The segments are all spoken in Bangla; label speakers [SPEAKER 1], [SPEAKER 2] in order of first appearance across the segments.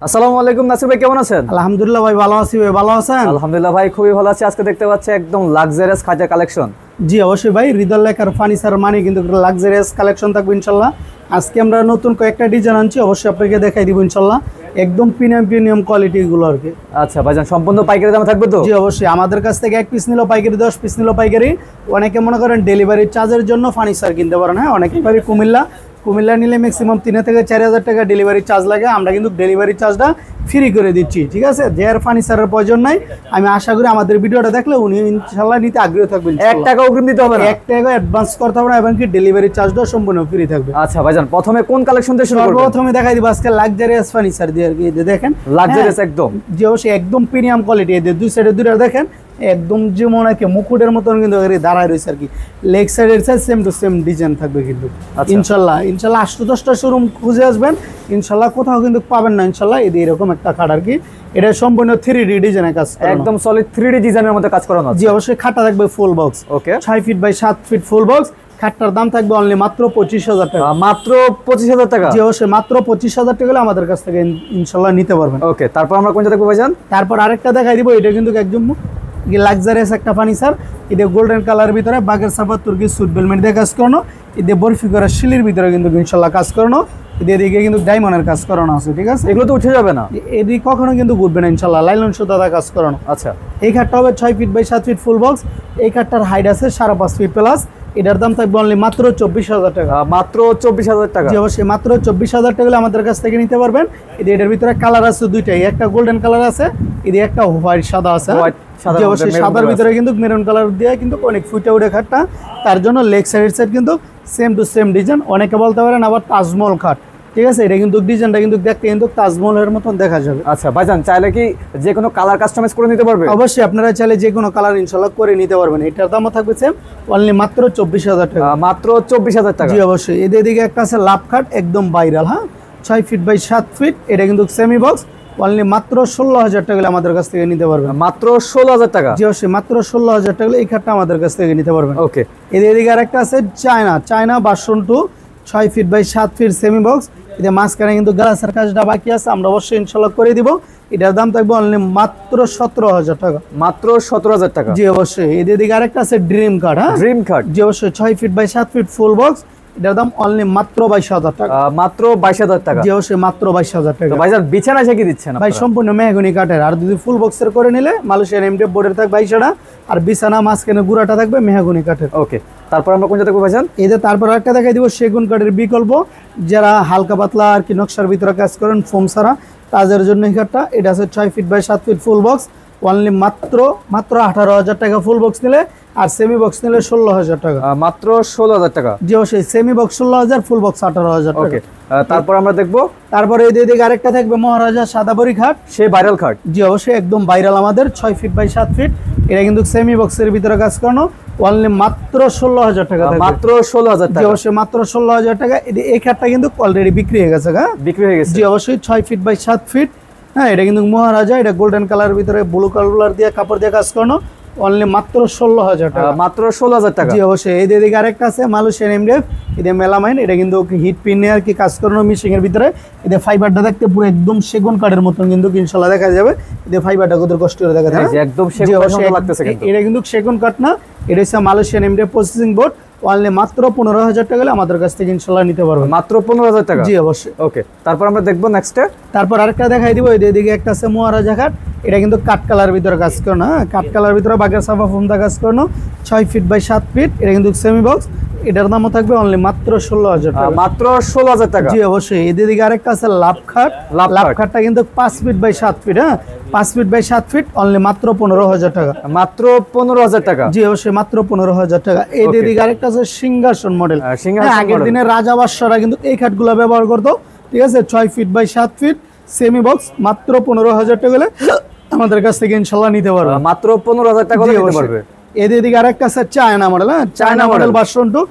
[SPEAKER 1] আসসালামু আলাইকুম নাসির ভাই, কেমন আছেন?
[SPEAKER 2] আলহামদুলিল্লাহ ভাই, ভালো আছি। ভাই ভালো আছেন?
[SPEAKER 1] আলহামদুলিল্লাহ ভাই, খুবই ভালো আছি। আজকে দেখতে পাচ্ছি একদম লাক্সারিয়াস খাজা কালেকশন।
[SPEAKER 2] জি অবশ্যই ভাই, হৃদয় লেখার ফার্নিচার মানে কিন্তু লাক্সারিয়াস কালেকশন থাকবে ইনশাল্লাহ। আজকে আমরা নতুন কয়েকটা ডিজাইন আনছি, অবশ্যই আপনাকে দেখাই দিব ইনশাল্লাহ। একদম প্রিমিয়াম কোয়ালিটি গুলো আর কি।
[SPEAKER 1] আচ্ছা ভাইজান, সম্পূর্ণ পাইকারি দামে থাকবে তো?
[SPEAKER 2] জি অবশ্যই, আমাদের কাছ থেকে 1 পিস নিলেও পাইকারি, 10 পিস নিলেও পাইকারি। অনেকে মনে করেন ডেলিভারি চার্জের জন্য ফার্নিচার কিনতে পারেন। হ্যাঁ, অনেকে পারি কুমিল্লা নিলে ম্যাক্সিমাম 3 থেকে 4,000 টাকা ডেলিভারি চার্জ লাগে। আমরা কিন্তু ডেলিভারি চার্জটা ফ্রি করে দিচ্ছি, ঠিক আছে? যার ফার্নিচারের প্রয়োজন নাই, আমি আশা করি আমাদের ভিডিওটা দেখলে উনি ইনশাল্লাহ নিতে আগ্রহ থাকবেন।
[SPEAKER 1] 1 টাকা অগ্রিম দিতে হবে না?
[SPEAKER 2] 1 টাকা অ্যাডভান্স করতে হবে না, এবং কি ডেলিভারি চার্জটাও সম্পূর্ণ ফ্রি থাকবে।
[SPEAKER 1] আচ্ছা ভাইজান, প্রথমে কোন কালেকশন দিয়ে শুরু করব?
[SPEAKER 2] প্রথমে দেখাই দিব আজকে লাক্সারিয়াস ফার্নিচার দিয়ে আর কি। দেখেন
[SPEAKER 1] লাক্সারিয়াস একদম,
[SPEAKER 2] যে অবশ্যই একদম প্রিমিয়াম কোয়ালিটি। এদের দুই সাইডে দুইটা দেখেন একদম যেমন আর কি মুকুটের মতন কিন্তু দাঁড়ায় রয়েছে আর কি। লেগ সাইডের side same to same design থাকবে কিন্তু ইনশাল্লাহ। 8-10টা শোরুম খুঁজে আসবেন ইনশাল্লাহ, কোথাও কিন্তু পাবেন না ইনশাল্লাহ। এরকম একটা খাট আর কি, এটা সম্পূর্ণ 3D ডিজাইনের কাজ,
[SPEAKER 1] একদম সলিড 3D ডিজাইনের মধ্যে কাজ করানো আছে।
[SPEAKER 2] জি অবশ্যই, খাটটা থাকবে full box.
[SPEAKER 1] Okay,
[SPEAKER 2] 6 feet by 7 feet full box. খাটটার দাম থাকবে অনলি মাত্র 25,000 টাকা।
[SPEAKER 1] মাত্র 25,000 টাকা?
[SPEAKER 2] জি অবশ্যই, মাত্র 25,000 টাকা হলে আমাদের কাছ থেকে ইনশাল্লাহ নিতে পারবেন।
[SPEAKER 1] ওকে, তারপর আমরা কোনটা দেখবো ভাইজান?
[SPEAKER 2] তারপর আরেকটা দেখাই দিব, এটা কিন্তু একদম লাক্সারিয়াস একটা ফার্নিচার। এটা গোল্ডেন কালার ভিতরে বাগের সাফা তুর্কি সুট বেলমেন্ট দিয়ে কাজ করানো। এতে বরফি করা শিলির ভিতরে কিন্তু ইনশাল্লাহ কাজ করানো। এদিকে কিন্তু ডায়মন্ডের কাজ করানো আছে, ঠিক আছে?
[SPEAKER 1] এগুলো তো উঠে যাবে না?
[SPEAKER 2] এদিকে কখনো কিন্তু ঘুরবে না ইনশাল্লাহ, লাইলন সুতা কাজ করানো।
[SPEAKER 1] আচ্ছা,
[SPEAKER 2] এই খাটটা হবে 6 feet by 7 feet full box. এই খাটটার হাইট আছে 5.5 ফিট প্লাস। এটার দাম থাকবে অনলি মাত্র 24,000 টাকা।
[SPEAKER 1] মাত্র 24,000 টাকা?
[SPEAKER 2] জি অবশ্যই, মাত্র 24,000 টাকা হলে আমাদের কাছ থেকে নিতে পারবেন। এটার ভিতরে কালার আছে দুইটাই, একটা গোল্ডেন কালার আছে, এদিকে একটা হোয়াইট সাদা আছে। জি অবশ্যই, সাদার ভিতরে কিন্তু মেরুন কালার দিয়ে কিন্তু অনেক ফুটে উঠে খাটটা। তার জন্য লেগ সাইড কিন্তু সেম টু সেম ডিজাইন। অনেকে বলতে পারেন আবার তাজমহল খাট, ঠিক আছে? এটা কিন্তু ডিজাইনটা কিন্তু দেখতে কিন্তু তাজমহলের মতন দেখা যাবে।
[SPEAKER 1] আচ্ছা ভাইজান, চাইলে কি যে কোনো কালার কাস্টমাইজ করে নিতে পারবে?
[SPEAKER 2] অবশ্যই, আপনারা চাইলে যে কোনো কালার ইনশাল্লাহ করে নিতে পারবেন। এটার দামও থাকবে সেম, অনলি মাত্র 24,000 টাকা।
[SPEAKER 1] মাত্র 24,000 টাকা?
[SPEAKER 2] জি অবশ্যই। এদিকে একটা আছে লাভ খাট, একদম ভাইরাল। হ্যাঁ, 6 ফিট বাই 7 ফিট। এটা কিন্তু সেমি বক্স, অনলি মাত্র 16,000 টাকা আমাদের কাছ থেকে নিতে পারবেন।
[SPEAKER 1] মাত্র 16,000 টাকা?
[SPEAKER 2] জি অবশ্যই, মাত্র 16,000 টাকা এই খাটটা আমাদের কাছ থেকে নিতে পারবেন।
[SPEAKER 1] ওকে,
[SPEAKER 2] এদিকে আরেকটা আছে China version 2, 6 feet by 7 feet semi box. এতে মাঝখানে কিন্তু গ্লাসের কাজটা বাকি আছে, আমরা অবশ্যই ইনশাল্লাহ করে দিব। এটার দাম থাকবে অনলি মাত্র 17,000 টাকা।
[SPEAKER 1] মাত্র 17,000 টাকা?
[SPEAKER 2] জি অবশ্যই। এদিকে আরেকটা আছে ড্রিম কার্ড। হ্যাঁ,
[SPEAKER 1] ড্রিম কার্ড?
[SPEAKER 2] জি অবশ্যই, 6 feet by 7 feet full box. এটার দাম অনলি মাত্র 22,000 টাকা।
[SPEAKER 1] মাত্র 22,000 টাকা?
[SPEAKER 2] জি অবশ্যই, মাত্র 22,000 টাকা।
[SPEAKER 1] ভাইজান বিছানা কি দিচ্ছেন
[SPEAKER 2] ভাই? সম্পূর্ণ মেহগনি কাঠের। আর যদি ফুল বক্সের করে নিলে মালয়েশিয়ান এমডিএফ বোর্ডের থাকবে 22টা, আর বিছানা মাঝখানে গুড়াটা থাকবে মেহগনি কাঠের।
[SPEAKER 1] ওকে, তারপর আমরা কোনটা দেখবো ভাইজান?
[SPEAKER 2] এদের তারপর একটা দেখাই দিব সেগুন কাঠের বিকল্প, যারা হালকা পাতলা আর কি নকশার ভিতরে কাজ করেন ফোম ছাড়া, তাদের জন্য এই কাঠটা। এটা আছে 6 feet by 7 feet full box, only মাত্র 18,000 টাকা ফুল বক্স নিলে, আর সেমি বক্স নিলে 16,000 টাকা।
[SPEAKER 1] মাত্র 16,000 টাকা?
[SPEAKER 2] জি অবশ্যই, সেমি বক্স 16,000, ফুল বক্স 18,000 টাকা।
[SPEAKER 1] ওকে, তারপর আমরা দেখবো
[SPEAKER 2] তারপরে এদিকে আরেকটা থাকবে মহারাজা সাদাবরি খাট,
[SPEAKER 1] সে ভাইরাল খাট।
[SPEAKER 2] জি অবশ্যই, একদম ভাইরাল আমাদের 6 ফিট বাই 7 ফিট। এটা কিন্তু সেমি বক্সের ভিতরে কাজ করানো, অনলি মাত্র 16,000 টাকা।
[SPEAKER 1] মাত্র 16,000 টাকা?
[SPEAKER 2] জি অবশ্যই, মাত্র 16,000 টাকা। এই খাটটা কিন্তু অলরেডি বিক্রি হয়ে গেছে। হ্যাঁ,
[SPEAKER 1] বিক্রি হয়ে গেছে?
[SPEAKER 2] জি অবশ্যই, 6 ফিট বাই 7 ফিট। হ্যাঁ, এটা কিন্তু মহারাজা, এটা গোল্ডেন কালার ভিতরে ব্লু কালার দিয়ে কাপড় দিয়ে কাজ করানো, অনলি মাত্র 16,000 টাকা।
[SPEAKER 1] মাত্র 16,000 টাকা?
[SPEAKER 2] জি অবশ্যই। এদিকে আরেকটা আছে মালয়েশিয়ান এমডিএফ, এটা মেলামাইন। এটা কিন্তু হিট পিন আর কি কাজ করানো মিশিং এর ভিতরে। এটা ফাইবারটা দেখতে পুরো একদম সেগুন কাঠের মতন কিন্তু ইনশাআল্লাহ দেখা যাবে। এটা ফাইবারটা কত কষ্ট করে দেখা যায়,
[SPEAKER 1] একদম সেগুন কাঠের মতো লাগতেছে কিন্তু।
[SPEAKER 2] এটা কিন্তু সেগুন কাঠ না, এটা হচ্ছে Malaysian MDF processing board. Only মাত্র 15,000 টাকা হলে আমাদের কাছ থেকে ইনশাআল্লাহ নিতে পারবেন।
[SPEAKER 1] মাত্র 15,000 টাকা?
[SPEAKER 2] জি অবশ্যই।
[SPEAKER 1] ওকে, তারপর আমরা দেখবো নেক্সটে।
[SPEAKER 2] তারপর আরেকটা দেখাই দিব, এদিকে একটা আছে মহারাজা খাট। এটা কিন্তু কাঠ কালার ভিতরে কাজ করানো। হ্যাঁ, কাঠ কালার ভিতরে বাগের সাফা ফোমদা কাজ করানো, 6 ফিট বাই 7 ফিট। এটা কিন্তু সেমি বক্স। এটার দামও থাকবে অনলি মাত্র 16,000 টাকা।
[SPEAKER 1] মাত্র 16,000 টাকা?
[SPEAKER 2] জি অবশ্যই। এদিকে আরেকটা আছে লাভ খাট। লাভ খাটটা কিন্তু 5 ফিট বাই 7 ফিট। হ্যাঁ, 5 ফিট বাই 7 ফিট, অনলি মাত্র 15,000 টাকা।
[SPEAKER 1] মাত্র 15,000 টাকা?
[SPEAKER 2] জি অবশ্যই, মাত্র 15,000 টাকা। এদিকে আরেকটা আছে সিংহাসন মডেল। আগের দিনে রাজা বাদশাহরা কিন্তু এই খাটগুলো ব্যবহার করতো, ঠিক আছে? 6 feet by 7 feet semi box, মাত্র 15,000 টাকা হলে আমাদের কাছ থেকে ইনশাআল্লাহ নিতে পারবে।
[SPEAKER 1] মাত্র 15,000 টাকা নিতে পারবে।
[SPEAKER 2] এদিকে আরেকটা আছে চায়না মডেল। হ্যাঁ, চায়না মডেল ভার্সন 2,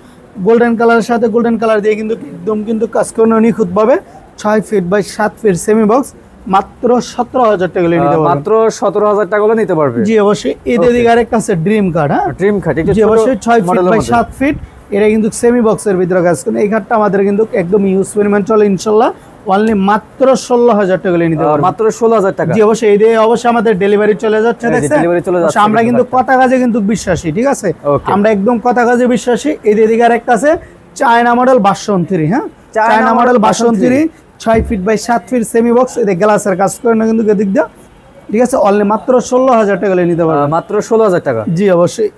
[SPEAKER 2] গোল্ডেন কালারের সাথে গোল্ডেন কালার দিয়ে কিন্তু একদম কিন্তু কাজ করানো নিখুঁত ভাবে। 6 feet by 7 feet semi box, মাত্র 17,000 টাকা নিতে পারবে।
[SPEAKER 1] মাত্র 17,000 টাকা নিতে পারবে?
[SPEAKER 2] জি অবশ্যই। এদিকে আরেকটা আছে ড্রিম কার্ড। হ্যাঁ,
[SPEAKER 1] ড্রিম কার্ড।
[SPEAKER 2] জি অবশ্যই, 6 ফিট বাই 7 ফিট। এটা কিন্তু সেমি বক্সের ভিতরে কাজ করে। এই খাটটা আমাদের কিন্তু একদম ইউজ পরিমাণ চলে ইনশাআল্লাহ। অনলি মাত্র 16,000 টাকা নিতে পারবেন।
[SPEAKER 1] মাত্র 16,000 টাকা।
[SPEAKER 2] জি অবশ্যই, এই অবশ্যই আমাদের ডেলিভারি চলে যাচ্ছে, দেখছেন আমরা কিন্তু কথা কাজে কিন্তু বিশ্বাসী, ঠিক আছে, আমরা একদম কথা কাজে বিশ্বাসী। এদিকে আরেকটা আছে চায়না মডেল ভার্সন 3, হ্যাঁ China model version 3 6 feet by 7 feet semi box, এতে গ্লাসের কাজ করে না কিন্তু এদিক দিয়ে, ঠিক আছে, অনলি মাত্র 16,000 টাকা নিতে পারবেন।
[SPEAKER 1] মাত্র 16,000 টাকা।
[SPEAKER 2] জি অবশ্যই।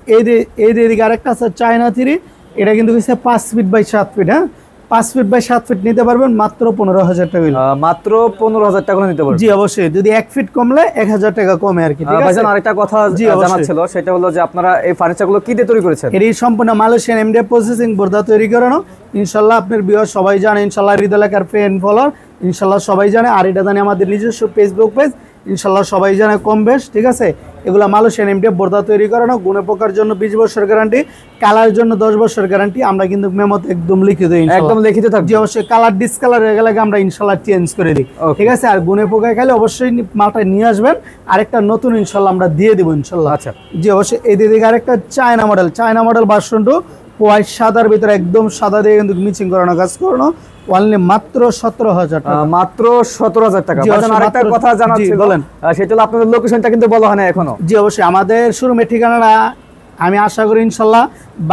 [SPEAKER 2] এদিকে আরেকটা আছে চায়না 3, এটা কিন্তু হচ্ছে 5 ফিট বাই 7 ফিট, হ্যাঁ 5 ফিট বাই 7 ফিট নিতে পারবেন মাত্র 15,000 টাকা।
[SPEAKER 1] মাত্র 15,000 টাকা নিতে পারবেন।
[SPEAKER 2] জি অবশ্যই, যদি 1 ফিট কমলে 1,000 টাকা কমে আর কি, ঠিক আছে।
[SPEAKER 1] ভাইজান আরেকটা কথা জানার ছিল, সেটা হলো যে আপনারা এই ফার্নিচারগুলো কি দিয়ে তৈরি করেছেন?
[SPEAKER 2] এর সম্পূর্ণ মালয়েশিয়ান এমডিএফ প্রসেসিং বোর্ড দিয়ে তৈরি করানো। ইনশাআল্লাহ আপনার ভিউয়ার সবাই জানে, ইনশাআল্লাহ হৃদয় লেখার ফ্যান ফলোয়ার, ইনশাআল্লাহ সবাই জানে। আর এটা জানে আমাদের নিজস্ব ফেসবুক পেজ, ইনশাআল্লাহ সবাই জানে কম বেশ, ঠিক আছে। এগুলো মালয়েশিয়ান এমডিএফ বোর্ড দিয়ে তৈরি করানো, গুণে পোকার জন্য 20 বছর গ্যারান্টি, কালারের জন্য 10 বছর গ্যারান্টি। আমরা কিন্তু মেমোতে একদম লিখিত,
[SPEAKER 1] একদম লিখিত থাকবে।
[SPEAKER 2] জি অবশ্যই, কালার ডিসকালার হয়ে গেলে আমরা ইনশাআল্লাহ চেঞ্জ করে দিই, ঠিক আছে। আর গুণে পোকায় খেলে অবশ্যই মালটা নিয়ে আসবেন, আরেকটা নতুন ইনশাআল্লাহ আমরা দিয়ে দিব ইনশাআল্লাহ। আচ্ছা জি অবশ্যই। এদিকে আরেকটা চায়না মডেল ভার্সন 2 হোয়াইট সাদার ভিতরে, একদম সাদা দিয়ে কিন্তু মিচিং করানো কাজ করানো, অনলি মাত্র 17,000 টাকা।
[SPEAKER 1] মাত্র 17,000 টাকা। ভাইজান আরেকটা কথা জানার ছিল, বলেন। সেটা হলো আপনাদের লোকেশনটা কিন্তু বলা হয় না এখনো।
[SPEAKER 2] জি অবশ্যই, আমাদের শোরুমের ঠিকানাটা আমি আশা করি ইনশাআল্লাহ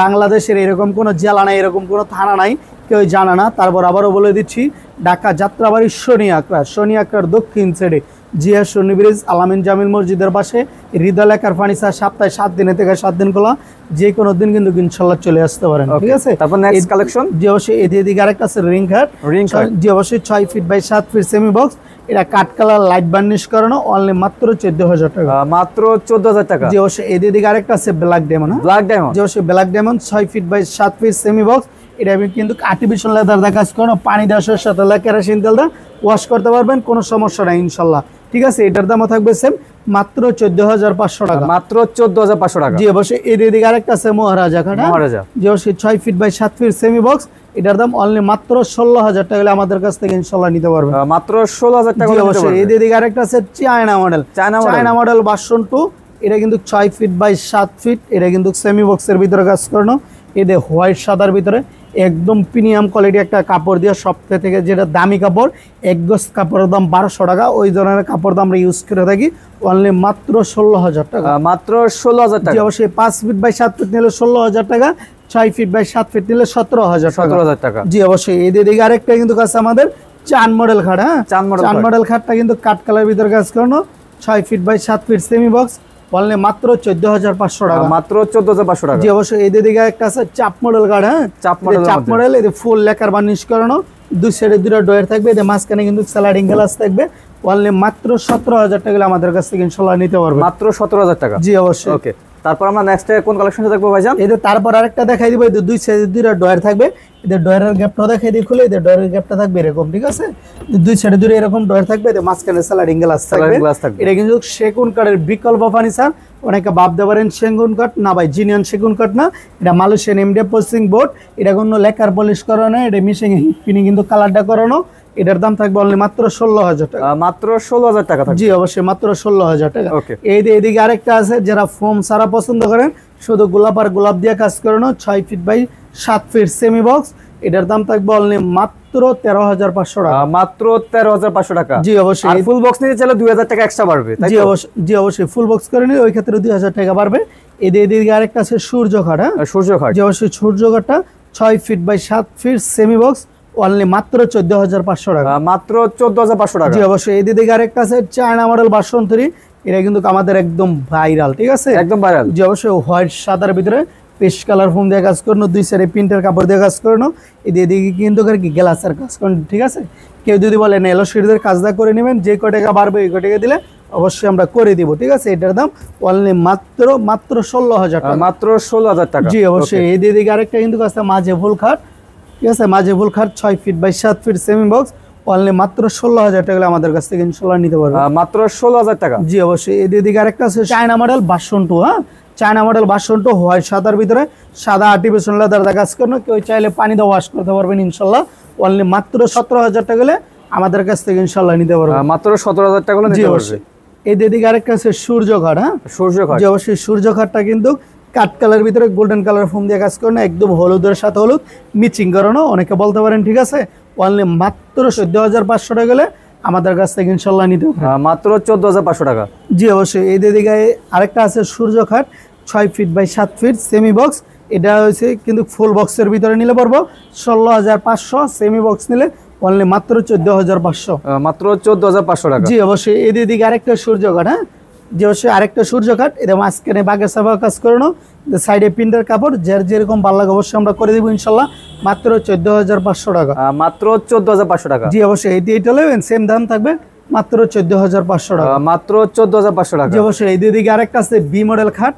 [SPEAKER 2] বাংলাদেশের এরকম কোনো জেলা নাই, এরকম কোনো থানা নাই, কেউ জানে না। তারপর আবারও বলে দিচ্ছি, ঢাকা যাত্রাবাড়ি শনি আকরার দক্ষিণ সাইডে জিয়া শনি ব্রিজ আলামিন জামিল মসজিদের পাশে, হৃদয় লেখার ফার্নিচার সপ্তাহে 7 দিন থেকে 7 দিন খোলা, যে কোনো দিন কিন্তু ইনশাআল্লাহ চলে আসতে পারেন, ঠিক আছে।
[SPEAKER 1] তারপর নেক্সট কালেকশন,
[SPEAKER 2] জি অবশ্যই। এদিকে আরেকটা আছে রিং কাট, জি অবশ্যই 6 feet by 7 feet semi box, এটা কাট কালার লাইট বার্নিশ করানো, অনলি মাত্র 14,000 টাকা।
[SPEAKER 1] মাত্র 14,000 টাকা।
[SPEAKER 2] জি অবশ্যই। এদিকে আরেকটা আছে ব্ল্যাক ডায়মন্ড, জি অবশ্যই black diamond 6 feet by 7 feet semi box, এটা কিন্তু আর্টিফিশিয়াল লেদার দিয়ে কাজ করানো, পানি দেওয়ার সাথে কেরোসিন তেল দিয়ে ওয়াশ করতে পারবেন, কোনো সমস্যা নাই ইনশাআল্লাহ, ঠিক আছে। এটার দামও থাকবে সেম, মাত্র 14,500 টাকা।
[SPEAKER 1] মাত্র 14,500 টাকা।
[SPEAKER 2] জি অবশ্যই। এদিকে আরেকটা আছে মহারাজা কাঠ, জি অবশ্যই 6 feet by 7 feet semi box, এটার দাম অনলি মাত্র 16,000 টাকা আমাদের কাছ থেকে ইনশাআল্লাহ নিতে পারবেন।
[SPEAKER 1] মাত্র 16,000 টাকা।
[SPEAKER 2] জি অবশ্যই। এদিকে আরেকটা আছে চায়না মডেল ভার্সন 2, এটা কিন্তু 6 ফিট বাই 7 ফিট, এটা কিন্তু সেমি বক্সের ভিতরে কাজ করানো, এতে হোয়াইট সাদার ভিতরে একদম প্রিমিয়াম কোয়ালিটি একটা কাপড় দিয়ে, সবথেকে থেকে যেটা দামি কাপড়, এক গজ কাপড়ের দাম 1200 টাকা, ওই ধরনের কাপড় দাম আমরা ইউজ করে থাকি, অনলি মাত্র 16,000 টাকা।
[SPEAKER 1] মাত্র 16,000 টাকা।
[SPEAKER 2] জি অবশ্যই। 5 ফিট বাই 7 ফিট নিলে 16,000 টাকা, 6 ফিট বাই 7 ফিট নিলে 17,000 টাকা। জি অবশ্যই। এদিকে আরেকটা কিন্তু আছে আমাদের চান মডেল খাট, হ্যাঁ চান মডেল খাটটা কিন্তু কাট কালার ভিতরে কাজ করানো, 6 feet by 7 feet semi box, only মাত্র 14,500 টাকা।
[SPEAKER 1] মাত্র 14,500 টাকা।
[SPEAKER 2] জি অবশ্যই। এদিকে একটা আছে চাপ মডেল কাঠ, হ্যাঁ চাপ মডেল, এতে ফুল লেকার বার্নিশ করানো, দুই সাইডে দুটো ডয়ার থাকবে, এতে মাঝখানে কিন্তু স্লাইডিং গ্লাস থাকবে, অনলি মাত্র 17,000 টাকা আমাদের কাছ থেকে ইনশাআল্লাহ নিতে পারবে।
[SPEAKER 1] মাত্র 17,000 টাকা।
[SPEAKER 2] জি অবশ্যই।
[SPEAKER 1] ওকে, তারপর আমরা নেক্সট কোন কালেকশনটা দেখবো ভাইজান?
[SPEAKER 2] এদের তারপর আরেকটা দেখাই দিব, এদের দুই সাইডে দুটো ডয়ার থাকবে, এদের ডয়ারের গ্যাপটা দেখাই দিই খুলে, এদের ডয়ারের গ্যাপটা থাকবে এরকম, ঠিক আছে। দুই সাইডে দুটো এরকম ডয়ার থাকবে, এদের মাঝখানে স্লাইডিং গ্লাস থাকবে। এটা কিন্তু সেগুন কাঠের বিকল্প ফার্নিচার, অনেকে ভাবতে পারেন সেগুন কাঠ না ভাই, জিনিয়ন সেগুন কাঠ না, এটা মালয়েশিয়ান এমডিএফ প্রসেসিং বোর্ড, এটা কোনো লেকার পলিশ করানো, এটা মিশিং পিনি কিন্তু কালারটা করানো, এটার দাম থাকবে অনলি মাত্র 16,000 টাকা।
[SPEAKER 1] মাত্র 16,000 টাকা।
[SPEAKER 2] জি অবশ্যই, মাত্র 16,000 টাকা। এদিকে আরেকটা আছে, যারা ফোম সারা পছন্দ করেন, শুধু গোলাপ আর গোলাপ দিয়ে কাজ করানো, 6 feet by 7 feet semi box, এটার দাম থাকবে অনলি মাত্র 13,500 টাকা।
[SPEAKER 1] মাত্র 13,500 টাকা।
[SPEAKER 2] জি অবশ্যই।
[SPEAKER 1] আর ফুল বক্স নিতে চাইলে 2,000 টাকা এক্সট্রা বাড়বে।
[SPEAKER 2] জি অবশ্যই, ফুল বক্স করে নিলে ওই ক্ষেত্রে 2,000 টাকা বাড়বে। এদিকে আরেকটা আছে সূর্য খাট, হ্যাঁ সূর্য খাট, জি অবশ্যই সূর্য খাটটা 6 feet by 7 feet semi box, only মাত্র 14,500 টাকা।
[SPEAKER 1] মাত্র 14,500 টাকা।
[SPEAKER 2] জি অবশ্যই। এদিকে আরেকটা আছে চায়না মডেল ভার্সন 3, এটা কিন্তু আমাদের একদম ভাইরাল, ঠিক আছে, একদম ভাইরাল। জি অবশ্যই। হোয়াইট সাদার ভিতরে পেস্ট কালার ফোম দিয়ে কাজ করানো, দুই সাইডে প্রিন্টের কাপড় দিয়ে কাজ করানো, এদিকে কিন্তু গ্লাসের কাজ করানো, ঠিক আছে। কেউ যদি বলেন এলো সিঁড়িদের কাজটা করে নেবেন, যে কয় টাকা বাড়বে ওই কয় টাকা দিলে অবশ্যই আমরা করে দিব, ঠিক আছে। এটার দাম অনলি মাত্র 16,000 টাকা।
[SPEAKER 1] মাত্র 16,000 টাকা।
[SPEAKER 2] জি অবশ্যই। এদিকে আরেকটা কিন্তু আছে মাঝে ফুল খাট, ঠিক আছে, মাঝে ফুল খাট 6 feet by 7 feet semi box, only মাত্র 16,000 টাকা আমাদের কাছ থেকে ইনশাআল্লাহ নিতে পারবে।
[SPEAKER 1] মাত্র 16,000 টাকা।
[SPEAKER 2] জি অবশ্যই। এদিকে আরেকটা আছে চায়না মডেল ভার্সন 2, হ্যাঁ চায়না মডেল ভার্সন 2, হোয়াইট সাদার ভিতরে, সাদা আর্টিফিশিয়াল লেদার দিয়ে কাজ করানো, কেউ চাইলে পানি দিয়ে ওয়াশ করতে পারবেন ইনশাআল্লাহ, অনলি মাত্র 17,000 টাকা আমাদের কাছ থেকে ইনশাআল্লাহ নিতে পারবে।
[SPEAKER 1] মাত্র 17,000 টাকা নিতে পারবে।
[SPEAKER 2] এদিকে আরেকটা আছে সূর্য খাট, হ্যাঁ সূর্য খাট, জি অবশ্যই। সূর্য খাটটা কিন্তু কাট কালার ভিতরে গোল্ডেন কালার ফোম দিয়ে কাজ করানো, একদম হলুদের সাথে হলুদ মিচিং করানো, অনেকে বলতে পারেন, ঠিক আছে, অনলি মাত্র 14,500 টাকা গেলে আমাদের কাছ থেকে ইনশাল্লাহ নিতে পারবেন।
[SPEAKER 1] মাত্র 14,500 টাকা।
[SPEAKER 2] জি অবশ্যই। এই দিকে আরেকটা আছে সূর্য খাট 6 feet by 7 feet semi box. এটা হচ্ছে কিন্তু ফুল বক্সের ভিতরে নিলে পারবো 16,500, সেমি বক্স নিলে অনলি মাত্র 14,500।
[SPEAKER 1] মাত্র 14,500 টাকা।
[SPEAKER 2] জি অবশ্যই। এই দিকে আরেকটা সূর্য খাট, হ্যাঁ জি অবশ্যই আরেকটা সূর্য খাট। এটা মাঝখানে বাগের সাফা কাজ করানো, সাইডে প্রিন্টার কাপড়, যার যেরকম ভালো লাগে অবশ্যই আমরা করে দেবো ইনশাল্লাহ। মাত্র 14,500 টাকা।
[SPEAKER 1] মাত্র 14,500 টাকা।
[SPEAKER 2] জি অবশ্যই। এটা নেবেন সেম দাম থাকবে মাত্র 14,500 টাকা।
[SPEAKER 1] মাত্র 14,500 টাকা।
[SPEAKER 2] জি অবশ্যই। এই দিকে আরেকটা আছে বি মডেল খাট,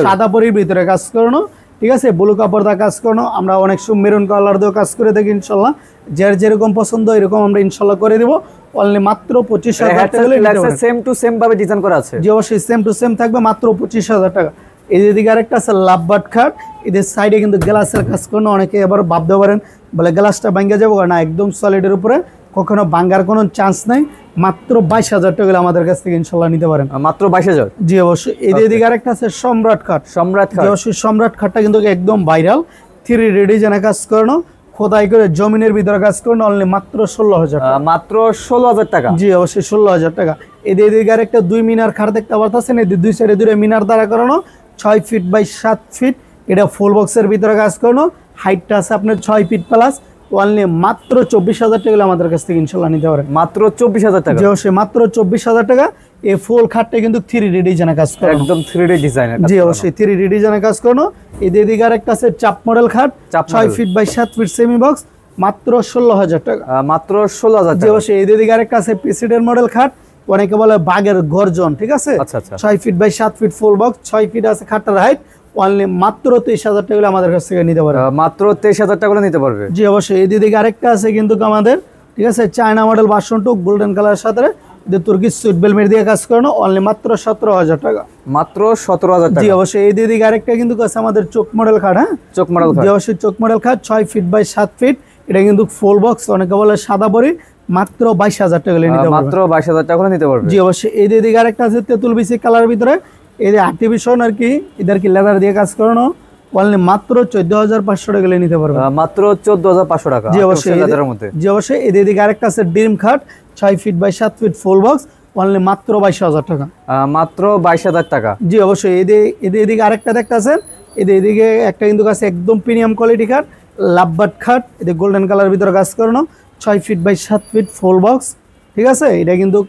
[SPEAKER 2] সাদা পরির ভিতরে কাজ করানো, ঠিক আছে, ব্লু কাপড় দা কাজ করানো। আমরা অনেক সময় মেরুন কালার দিয়েও কাজ করে থাকি ইনশাল্লাহ। যার যেরকম পছন্দ এরকম আমরা ইনশাল্লাহ করে দেবো। অনলি মাত্র 25,000 টাকা।
[SPEAKER 1] সেম টু সেম ভাবে ডিজাইন করা আছে।
[SPEAKER 2] জি অবশ্যই সেম টু সেম থাকবে মাত্র 25,000 টাকা। এই দিকে আরেকটা আছে লাভবাট খাট, এদের সাইডে কিন্তু গ্লাসের কাজ করানো। অনেকে এবার ভাবতে পারেন বলে গ্লাসটা ভাঙ্গা যাবো, না, একদম সলিডের উপরে, কখনো ভাঙ্গার কোনো চান্স নাই। মাত্র 22,000 টাকা আমাদের কাছ থেকে ইনশাল্লাহ নিতে পারেন।
[SPEAKER 1] মাত্র 22,000।
[SPEAKER 2] জি অবশ্যই। এই দিকে আরেকটা আছে সম্রাট খাট।
[SPEAKER 1] সম্রাট খাট।
[SPEAKER 2] অবশ্যই সম্রাট খাটটা কিন্তু একদম ভাইরাল, 3D ডিজাইনে কাজ করানো, খোদাই করে জমিনের ভিতরে কাজ করানো। অনলি মাত্র 16,000 টাকা।
[SPEAKER 1] মাত্র 16,000 টাকা।
[SPEAKER 2] জি অবশ্যই 16,000 টাকা। এই দিকে আরেকটা 2 মিনার খাট দেখতে পারতেছেন। এই দুই সাইডে 2 মিনার দ্বারা করানো, 6 ফিট বাই 7 ফিট। এটা ফুল বক্সের ভিতরে কাজ করানো, হাইটটা আছে আপনার 6 ফিট প্লাস। অনলি মাত্র 24,000 টাকা আমাদের কাছ থেকে ইনশাল্লাহ নিতে পারেন।
[SPEAKER 1] মাত্র 24,000 টাকা।
[SPEAKER 2] জি অবশ্যই মাত্র 24,000 টাকা। এই ফুল খাটটা কিন্তু 3D ডিজাইনে কাজ করানো,
[SPEAKER 1] একদম 3D ডিজাইনের।
[SPEAKER 2] জি অবশ্যই 3D ডিজাইনে কাজ করানো। এই দিকে আরেকটা আছে চাপ মডেল খাট, 6 feet by 7 feet semi box, মাত্র 16,000 টাকা।
[SPEAKER 1] মাত্র 16,000
[SPEAKER 2] জি
[SPEAKER 1] টাকা।
[SPEAKER 2] অবশ্যই। এই দিকে আরেকটা আছে প্রেসিডেন্ট মডেল খাট, অনেকে বলে বাঘের গর্জন, ঠিক আছে, 6 feet by 7 feet full box, 6 feet আছে খাটটার হাইট। অনলি মাত্র 23,000 টাকা আমাদের কাছ থেকে নিতে পারবে।
[SPEAKER 1] মাত্র 23,000 টাকা নিতে পারবে।
[SPEAKER 2] জি অবশ্যই। এই দিকে আরেকটা আছে কিন্তু আমাদের, ঠিক আছে, চায়না মডেল ভার্সন 2 গোল্ডেন কালারের সাথে তুর্কি সুইট বেলমেট দিয়ে কাজ করানো। অনলি মাত্র 17,000 টাকা।
[SPEAKER 1] মাত্র 17,000 টাকা।
[SPEAKER 2] জি অবশ্যই। এই দিকে আরেকটা কিন্তু আছে আমাদের চোখ মডেল খাট, হ্যাঁ
[SPEAKER 1] চোখ মডেল খাট।
[SPEAKER 2] জি অবশ্যই চোখ মডেল খাট, 6 ফিট বাই 7 ফিট। এটা কিন্তু ফুল বক্স, অনেকে বলে সাদা পরি। মাত্র 22,000 টাকা নিতে পারবে।
[SPEAKER 1] মাত্র 22,000 টাকা নিতে পারবে।
[SPEAKER 2] জি অবশ্যই। এই দিকে আরেকটা আছে তেঁতুল বিচি কালারের ভিতরে, এই যে আর্টিফিশিয়াল আর কি, এদের কি লেদার দিয়ে কাজ করানো। অনলি মাত্র 14,500 টাকা নিতে পারবে।
[SPEAKER 1] মাত্র 14,500 টাকা।
[SPEAKER 2] জি অবশ্যই। জি অবশ্যই। এই দিকে আরেকটা আছে ড্রিম খাট, 6 feet by 7 feet full box, only মাত্র 22,000 টাকা।
[SPEAKER 1] মাত্র 22,000 টাকা।
[SPEAKER 2] জি অবশ্যই। এদিকে আরেকটা দেখতেছেন, এদিকে একটা কিন্তু আছে একদম প্রিমিয়াম কোয়ালিটি খাট, লাভবাট খাট। এতে গোল্ডেন কালার ভিতরে কাজ করানো, 6 feet by 7 feet full box, ঠিক আছে। এটা কিন্তু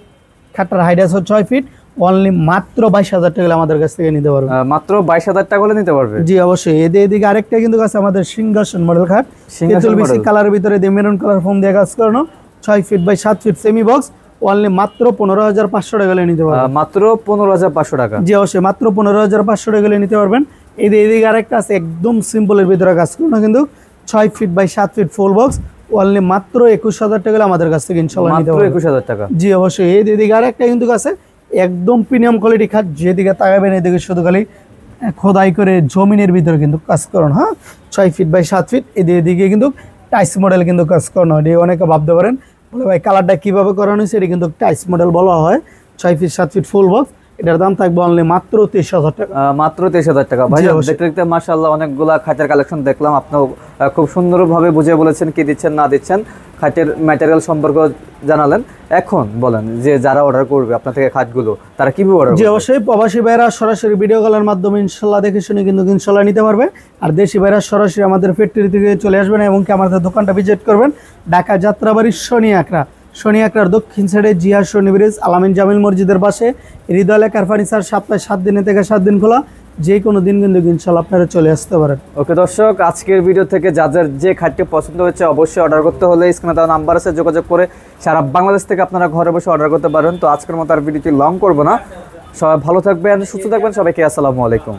[SPEAKER 2] খাটটার হাইট আছে 6 ফিট। অনলি মাত্র 22,000 টাকা আমাদের কাছ থেকে নিতে পারবে।
[SPEAKER 1] মাত্র 22,000 টাকা নিতে পারবে।
[SPEAKER 2] জি অবশ্যই। এদিকে আরেকটা কিন্তু আছে আমাদের সিংহাসন মডেল খাট, তেঁতুল বিচি কালারের ভিতরে দিয়ে মেরুন কালার ফোম দিয়ে কাজ করানো, 6 feet by 7 feet semi box. Only মাত্র 15,500 টাকা নিতে পারবেন।
[SPEAKER 1] মাত্র 15,500 টাকা।
[SPEAKER 2] জি অবশ্যই মাত্র 15,500 টাকা নিতে পারবেন। এদিকে আরেকটা আছে একদম সিম্পলের ভিতরে কাজ করানো, কিন্তু 6 feet by 7 feet full box. Only মাত্র 21,000 টাকা আমাদের কাছ থেকে ইনশাআল্লাহ নিতে পারবেন।
[SPEAKER 1] 21,000 টাকা।
[SPEAKER 2] জি অবশ্যই। এদিকে আরেকটা কিন্তু আছে একদম প্রিমিয়াম কোয়ালিটি খাট, যেদিকে তাকাবেন এদিকে শুধু খালি খোদাই করে জমিনের ভিতরে কিন্তু কাজ করানো, হ্যাঁ 6 ফিট বাই 7 ফিট। এদিকে কিন্তু টাইস মডেল কিন্তু কাজ করানো। এটি অনেকে ভাবতে পারেন বলে ভাই কালারটা কিভাবে করানো হয়েছে, এটি কিন্তু টাইস মডেল বলা হয়। 6 ফিট 7 ফিট ফুল বক্স, এটার দাম থাকবে অনলি মাত্র 23,000 টাকা।
[SPEAKER 1] মাত্র 23,000 টাকা। ভাই দেখতে দেখতে মাশাআল্লাহ অনেকগুলা খাটের কালেকশন দেখলাম। আপনিও খুব সুন্দরভাবে বুঝিয়ে বলেছেন কি দিচ্ছেন না দিচ্ছেন, খাটের ম্যাটেরিয়াল সম্পর্কে জানালেন। এখন বলেন যে যারা অর্ডার করবে আপনার থেকে খাটগুলো, তারা কিভাবে অর্ডার করবে?
[SPEAKER 2] জি অবশ্যই। প্রবাসী ভাইরা সরাসরি ভিডিও কলের মাধ্যমে ইনশাআল্লাহ দেখে শুনে কিন্তু ইনশাআল্লাহ নিতে পারবে। আর দেশি ভাইরা সরাসরি আমাদের ফ্যাক্টরি থেকে চলে আসবেন এবং কি আমাদের দোকানটা ভিজিট করবেন। ঢাকা যাত্রাবাড়ি শনি আকরার দক্ষিণ সাইডে জিয়া শনি ব্রিজ আলামিন জামিল মসজিদের পাশে হৃদয় লেখার ফার্নিচার। সপ্তাহে 7 দিনে থেকে 7 দিন খোলা, যে কোনো দিন কিন্তু ইনশাআল্লাহ আপনারা চলে আসতে পারেন।
[SPEAKER 1] ওকে দর্শক, আজকের ভিডিও থেকে যাদের যে খাটটি পছন্দ হয়েছে অবশ্যই অর্ডার করতে হলে স্ক্রিনে দেওয়া নাম্বার আছে, যোগাযোগ করে সারা বাংলাদেশ থেকে আপনারা ঘরে বসে অর্ডার করতে পারেন। তো আজকের মতো আর ভিডিওটি লং করবো না। সবাই ভালো থাকবেন, সুস্থ থাকবেন। সবাইকে আসসালামু আলাইকুম।